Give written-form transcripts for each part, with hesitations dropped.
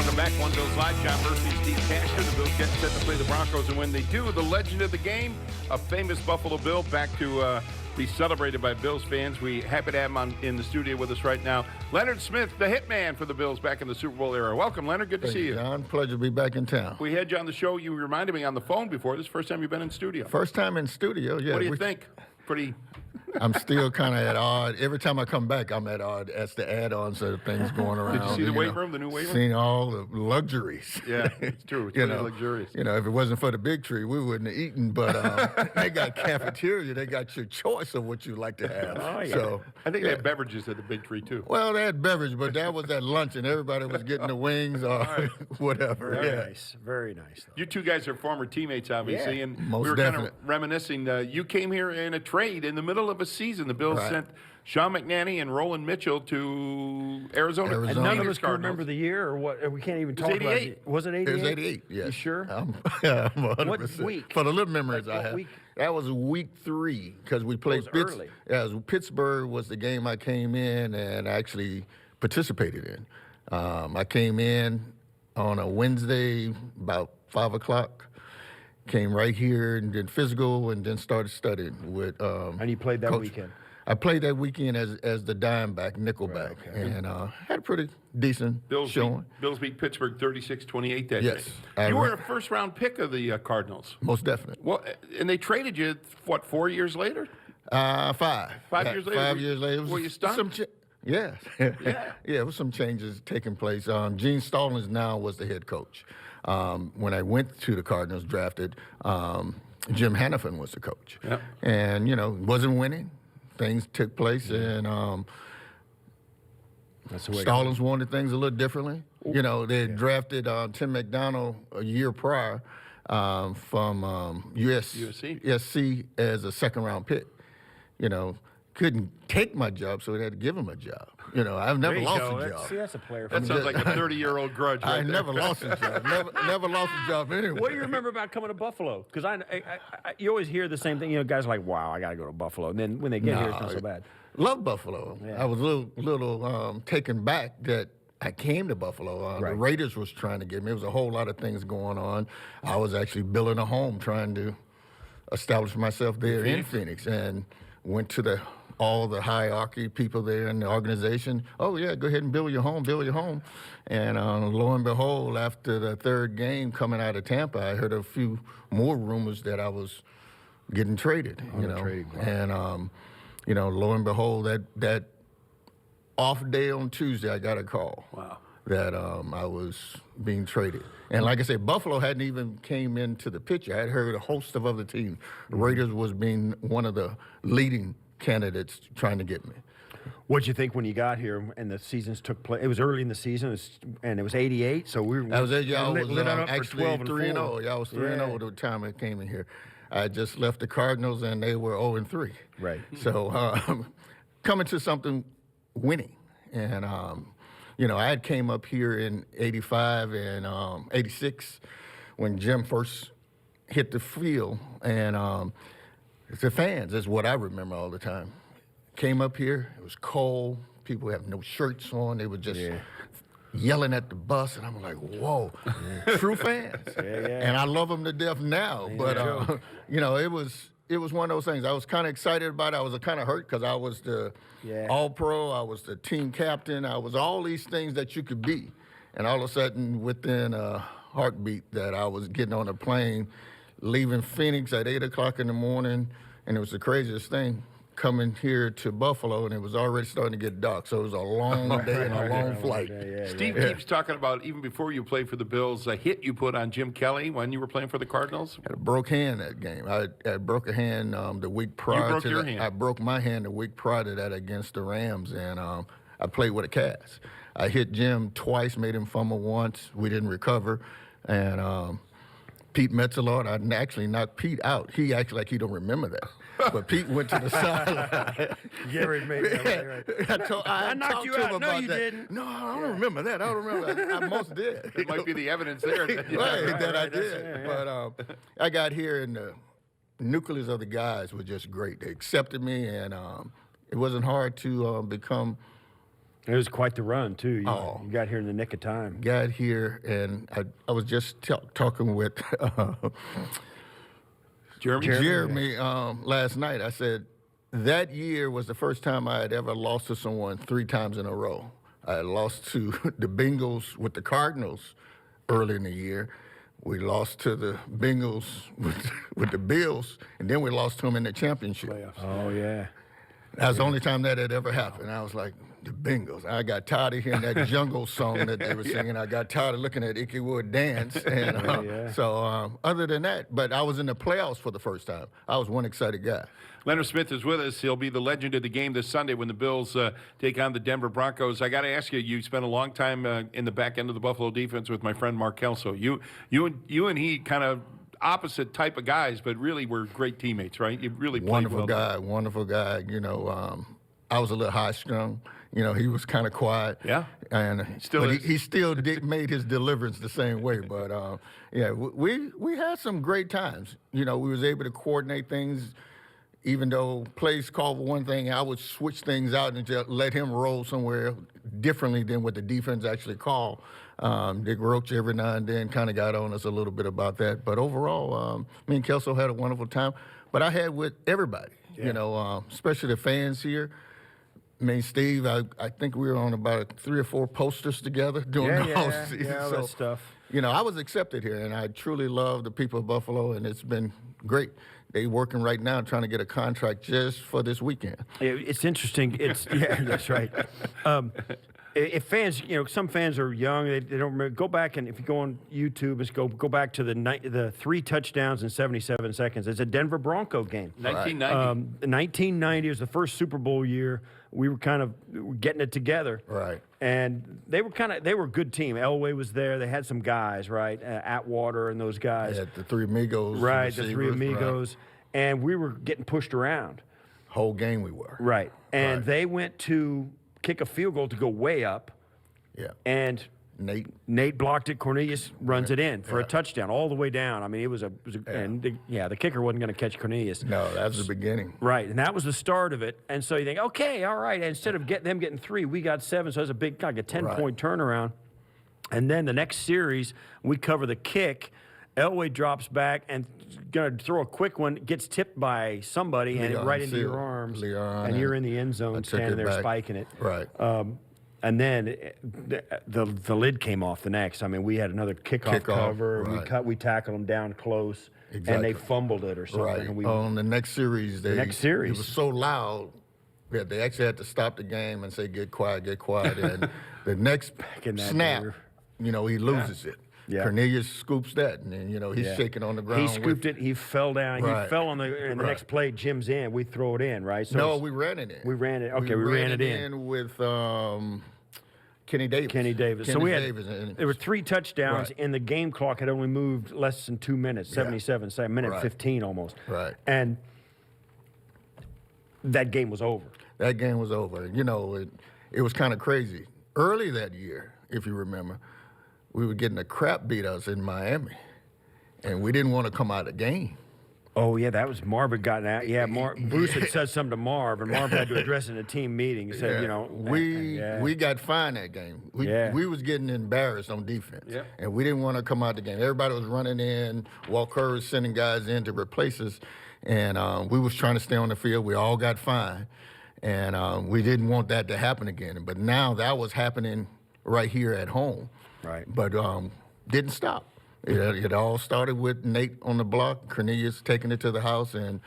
Welcome back. One Bills Live. John Murphy, Steve Casher. The Bills getting set to play the Broncos, and when they do, the legend of the game, a famous Buffalo Bill, back to be celebrated by Bills fans. We're happy to have him in the studio with us right now. Leonard Smith, the hitman for the Bills back in the Super Bowl era. Welcome, Leonard. Good to see you. John, pleasure to be back in town. We had you on the show. You reminded me on the phone before. This is the first time you've been in studio. First time in studio, yeah. What do you think? Pretty... I'm still kind of at odd. Every time I come back, I'm at odd as the add-ons of things going around. Did you see the weight room, the new weight room? Seen all the luxuries. Yeah, it's true. It's really luxurious. You know, if it wasn't for the big tree, we wouldn't have eaten. But they got cafeteria. They got your choice of what you like to have. Oh, yeah. So I think they had beverages at the big tree, too. Well, they had beverage, but that was at lunch, and everybody was getting the wings or whatever. Very nice. Very nice. Though. You two guys are former teammates, obviously, Yeah, and most we were definite. kind of reminiscing. You came here in a trade in the middle of a season. The Bills sent Sean McNanny and Roland Mitchell to Arizona. And none of us can remember the year or what. We can't even talk about it. Was it 88? It was 88, yes. You sure? I'm 100%. What week? For the little memories Like I have. week? That was week 3 because we played early. Yeah, Pittsburgh was the game I came in and actually participated in. I came in on a Wednesday about 5 o'clock. Came right here and did physical and then started studying with And you played that weekend? I played that weekend as the dime back, nickel back, and had a pretty decent showing. Bills beat Pittsburgh 36-28 that Yes. day. You were a first-round pick of the Cardinals. Most definitely. Well, and they traded you, 4 years later? 5. 5 years later? 5 years later. Were you stunned? Yeah. Yeah, there was some changes taking place. Gene Stallings now was the head coach. When I went to the Cardinals, drafted, Jim Hannafin was the coach. Yep. And, wasn't winning. Things took place, and Stallings wanted things a little differently. They had drafted Tim McDonald a year prior from USC as a second-round pick. Couldn't take my job, so they had to give him a job. I've never lost a job. See, that's a player. That sounds like a 30-year-old grudge. I never lost a job. Never lost a job anyway. What do you remember about coming to Buffalo? Because you always hear the same thing. Guys are like, wow, I got to go to Buffalo. And then when they get here, it's not so bad. Love Buffalo. Yeah. I was a little taken back that I came to Buffalo. The Raiders was trying to get me. There was a whole lot of things going on. I was actually building a home, trying to establish myself there in Phoenix, and went to all the hierarchy people there in the organization. Oh, yeah, go ahead and build your home. And lo and behold, after the third game coming out of Tampa, I heard a few more rumors that I was getting traded, And, lo and behold, that off day on Tuesday, I got a call that I was being traded. And like I said, Buffalo hadn't even came into the picture. I had heard a host of other teams. The Raiders was being one of the leading candidates trying to get me. What'd you think when you got here and the seasons took place? It was early in the season, and it was 88, so we were actually 3-0. Y'all was 3-0 the time I came in here. I just left the Cardinals, and they were 0-3. Right. So coming to something winning. And, I had came up here in 85 and 86 when Jim first hit the field, and the fans is what I remember all the time. Came up here, it was cold, people have no shirts on, they were just yelling at the bus, and I'm like, whoa, true fans. And I love them to death now, but, it was one of those things. I was kind of excited about it. I was kind of hurt because I was the All-Pro, I was the team captain, I was all these things that you could be. And all of a sudden, within a heartbeat, that I was getting on a plane, leaving Phoenix at 8 o'clock in the morning, and it was the craziest thing, coming here to Buffalo, and it was already starting to get dark. So it was a long day and a long flight. Steve keeps talking about, even before you played for the Bills, a hit you put on Jim Kelly when you were playing for the Cardinals. I had a broke hand that game. I broke a hand the week prior you broke to your that. hand. I broke my hand the week prior to that against the Rams, and I played with a cast. I hit Jim twice, made him fumble once. We didn't recover, and Pete Metzelaar, I actually knocked Pete out. He acted like he don't remember that. But Pete went to the sideline. Gary made that right. I knocked you out. No, you didn't. No, I don't remember that. I don't remember that. I most did. It might be the evidence there. That I did. But I got here, and the nucleus of the guys were just great. They accepted me, and it wasn't hard to become It was quite the run, too. You Oh. got here in the nick of time. Got here, and I was just talking with Jeremy last night. I said that year was the first time I had ever lost to someone 3 times in a row. I had lost to the Bengals with the Cardinals early in the year. We lost to the Bengals with the Bills, and then we lost to them in the championship. Oh, yeah. That's the only time that had ever happened. I was like, the Bengals. I got tired of hearing that jungle song that they were singing. I got tired of looking at Icky Wood dance. And so other than that, but I was in the playoffs for the first time. I was one excited guy. Leonard Smith is with us. He'll be the legend of the game this Sunday when the Bills take on the Denver Broncos. I got to ask you, you spent a long time in the back end of the Buffalo defense with my friend Mark Kelso. You and he kind of opposite type of guys, but really were great teammates, right? You really played Wonderful well. wonderful guy. You know, I was a little high strung. You know, he was kind of quiet. Yeah. And Still is. he still made his deliverance the same way. But yeah, we had some great times. You know, we was able to coordinate things. Even though plays called for one thing, I would switch things out and just let him roll somewhere differently than what the defense actually called. Dick Roach every now and then kind of got on us a little bit about that. But overall, me and Kelso had a wonderful time. But I had with everybody, you know, especially the fans here. I mean, Steve, I think we were on about 3 or 4 posters together during the whole season. Yeah, all that stuff. You know, I was accepted here, and I truly love the people of Buffalo, and it's been great. They working right now trying to get a contract just for this weekend. It's interesting. It's that's right. If fans, you know, some fans are young. They don't remember. Go back and if you go on YouTube, it's go back to the 3 touchdowns in 77 seconds. It's a Denver Bronco game. 1990. 1990 was the first Super Bowl year. We were kind of getting it together. Right. And they were a good team. Elway was there. They had some guys, right? Atwater and those guys. They had the 3 amigos. Right, the 3 receivers, amigos. Right. And we were getting pushed around. Whole game we were. Right. And Right. they went to kick a field goal to go way up. Yeah. And Nate blocked it. Cornelius runs it in for a touchdown all the way down. I mean, it was and the kicker wasn't going to catch Cornelius. No, that was the beginning. Right, and that was the start of it. And so you think, okay, all right. And instead of them getting 3, we got 7. So it was a big, like a 10-point turnaround. And then the next series, we cover the kick. Elway drops back and going to throw a quick one, gets tipped by somebody and right into your arms. And you're in the end zone standing there spiking it. Right. And then the lid came off the next. I mean, we had another kickoff cover. Right. We tackled them down close, and they fumbled it or something. Right. And On the next series, it was so loud that they actually had to stop the game and say, "Get quiet, get quiet." And the next snap, you know, he loses it. Yeah. Cornelius scoops that, and then, you know, he's shaking on the ground. He scooped it. He fell down. He fell on the next play. Jim's in. We throw it in, right? So no, we ran it in. We ran it. Okay, we ran it in with Kenny Davis. So we had there were 3 touchdowns, and the game clock had only moved less than 2 minutes, 77 seconds, minute 15 almost. Right. And that game was over. That game was over. You know, it was kind of crazy. Early that year, if you remember, we were getting the crap beat us in Miami, and we didn't want to come out of the game. Oh, yeah, that was Marv had gotten out. Yeah, Bruce had said something to Marv, and Marv had to address it in a team meeting. He said, you know. We got fined that game. We was getting embarrassed on defense, and we didn't want to come out the game. Everybody was running in. Walt Kerr was sending guys in to replace us, and we was trying to stay on the field. We all got fined, and we didn't want that to happen again. But now that was happening right here at home. Right. But didn't stop. It all started with Nate on the block, Cornelius taking it to the house, and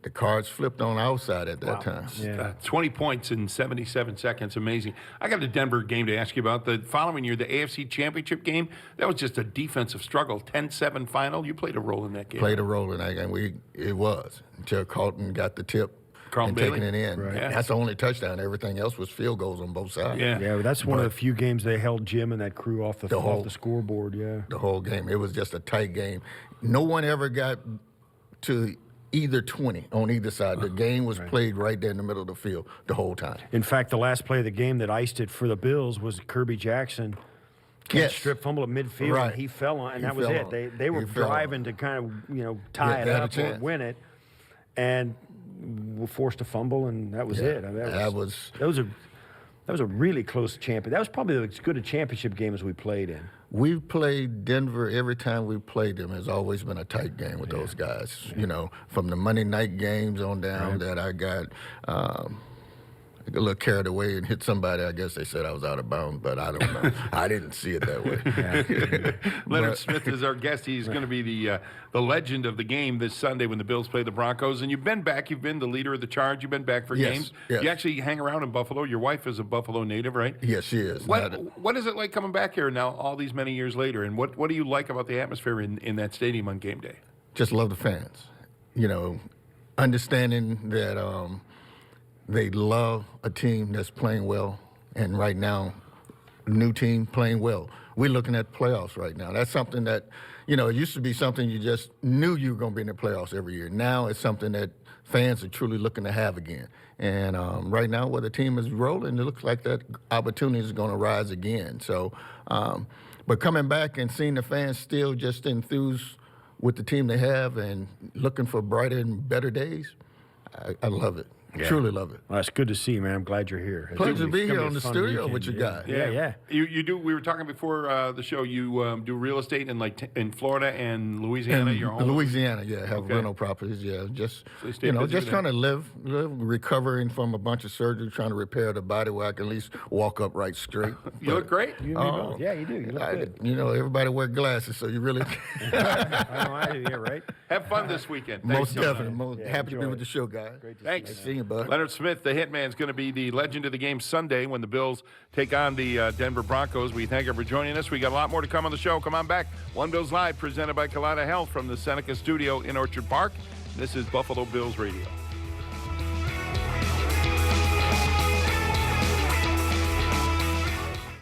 the cards flipped on our side at that time. Yeah. 20 points in 77 seconds. Amazing. I got a Denver game to ask you about. The following year, the AFC Championship game, that was just a defensive struggle. 10-7 final. You played a role in that game. Played a role in that game. It was until Carlton got the tip. Carlton and taking it in. Right. Yeah. That's the only touchdown. Everything else was field goals on both sides. Yeah, that's one of the few games they held Jim and that crew off the scoreboard. Yeah, the whole game. It was just a tight game. No one ever got to either 20 on either side. The game was played right there in the middle of the field the whole time. In fact, the last play of the game that iced it for the Bills was Kirby Jackson. Strip fumble at midfield, and he fell on, and that was it. They were driving to kind of tie it up or win it, and were forced to fumble, and that was it. I mean, That was a really close champion. That was probably as good a championship game as we played in. We've played Denver every time we've played them. It's always been a tight game with those guys. You know, from the Monday night games on down that I got a little carried away and hit somebody. I guess they said I was out of bounds, but I don't know. I didn't see it that way. Leonard Smith is our guest. He's going to be the legend of the game this Sunday when the Bills play the Broncos. And you've been back. You've been the leader of the charge. You've been back for games. Yes. You actually hang around in Buffalo. Your wife is a Buffalo native, right? Yes, she is. What is it like coming back here now all these many years later? And what do you like about the atmosphere in that stadium on game day? Just love the fans. You know, understanding that they love a team that's playing well, and right now, new team playing well. We're looking at playoffs right now. That's something that, you know, it used to be something you just knew you were going to be in the playoffs every year. Now it's something that fans are truly looking to have again. And right now, where the team is rolling, it looks like that opportunity is going to rise again. So, but coming back and seeing the fans still just enthused with the team they have and looking for brighter and better days, I love it. Yeah. Truly love it. Well, it's good to see you, man. I'm glad you're here. Pleasure to be here on the studio with you guys. Yeah. You do. We were talking before the show. You do real estate in Florida and Louisiana. Your home. Louisiana, have rental properties. Yeah, just so just trying to live, recovering from a bunch of surgery, trying to repair the body where I can at least walk upright straight. You look great. You and me both. Yeah, you do. You look good. You know, everybody wear glasses, so you really. I do. Yeah, right. Have fun this weekend. Most definitely. Happy to be with the show, guys. Thanks. See you, bud. Leonard Smith, the Hitman, is going to be the legend of the game Sunday when the Bills take on the Denver Broncos. We thank you for joining us. We got a lot more to come on the show. Come on back. One Bills Live, presented by Colada Health from the Seneca Studio in Orchard Park. This is Buffalo Bills Radio.